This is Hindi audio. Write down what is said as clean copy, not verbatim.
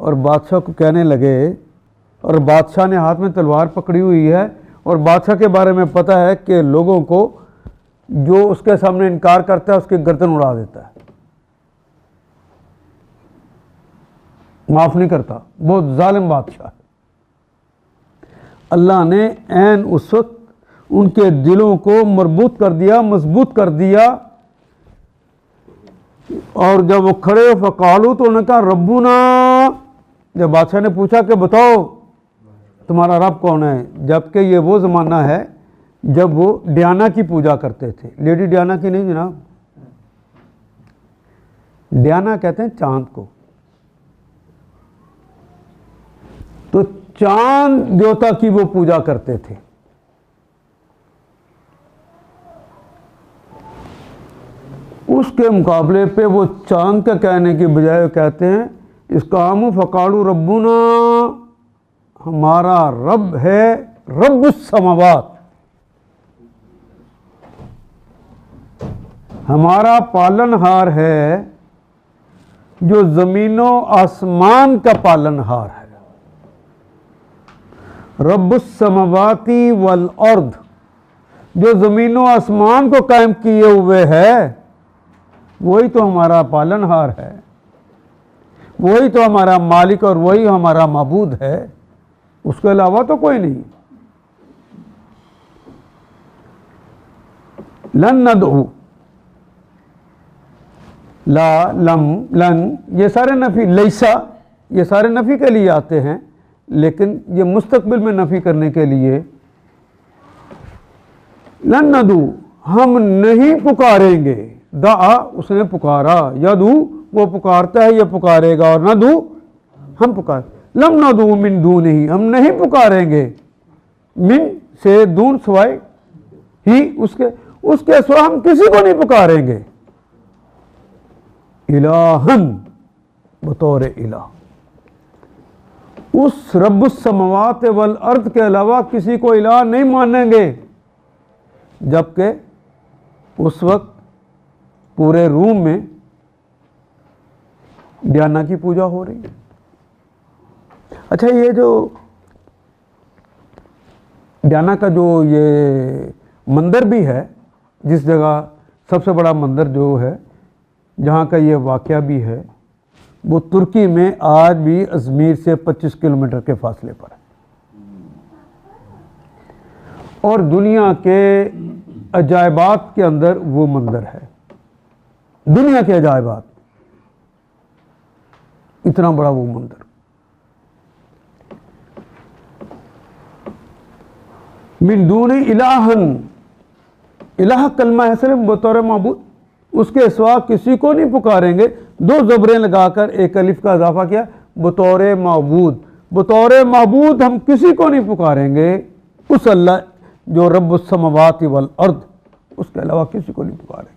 और बादशाह को कहने लगे, और बादशाह ने हाथ में तलवार पकड़ी हुई है और बादशाह के बारे में पता है कि लोगों को जो उसके सामने इनकार करता है उसकी गर्दन उड़ा देता है, माफ नहीं करता, बहुत जालिम बादशाह है। अल्लाह ने ऐन उस वक्त उनके दिलों को मजबूत कर दिया, मजबूत कर दिया। और जब वो खड़े फ़क़ालू तो उन्होंने कहा रब्बुना, जब बादशाह ने पूछा कि बताओ तुम्हारा रब कौन है, जबकि ये वो ज़माना है जब वो डियाना की पूजा करते थे। लेडी डियाना की नहीं जनाब, डियाना कहते हैं चांद को। तो चांद देवता की वो पूजा करते थे। उसके मुकाबले पे वो चांद का कहने की बजाय कहते हैं इसकामु फ़क़ालू रब्बुना, हमारा रब है रब्बुस समावात, हमारा पालनहार है जो ज़मीनों आसमान का पालनहार है। रब्बुस समावाती वल अर्द, जो ज़मीनों आसमान को कायम किए हुए है वही तो हमारा पालनहार है, वही तो हमारा मालिक और वही हमारा माबूद है, उसके अलावा तो कोई नहीं। लन नदउ, ला लम लन ये सारे नफ़ी, लैसा ये सारे नफ़ी के लिए आते हैं, लेकिन ये मुस्तकबिल में नफ़ी करने के लिए। लन नदू, हम नहीं पुकारेंगे, दा उसने पुकारा, यदू वो पुकारता है, ये पुकारेगा, और नदू हम पुकार, लम नदू मिन दूनिही, हम नहीं पुकारेंगे, मिन से दून सवाए ही उसके सिवा हम किसी को नहीं पुकारेंगे, इलाहन बतौर इलाह, उस रब्बुस समावात वल अर्द के अलावा किसी को इलाह नहीं मानेंगे। जबकि उस वक्त पूरे रूम में डियाना की पूजा हो रही है। अच्छा, ये जो डियाना का जो ये मंदिर भी है, जिस जगह सबसे बड़ा मंदिर जो है जहाँ का ये वाक़या भी है, वो तुर्की में आज भी अजमेर से 25 किलोमीटर के फासले पर है। और दुनिया के अजायबात के अंदर वो मंदिर है, दुनिया के अजायबात, इतना बड़ा वो मंदिर। मिन दूनी इलाहन, इलाह कलमा है सिर्फ बतौर माबूद, उसके सिवा किसी को नहीं पुकारेंगे। दो ज़बरें लगाकर एक अलिफ का इजाफा किया, बतौर माबूद, बतौर माबूद हम किसी को नहीं पुकारेंगे, उस अल्लाह जो रब्बुस समावाति वल अर्द, उसके अलावा किसी को नहीं पुकारेंगे।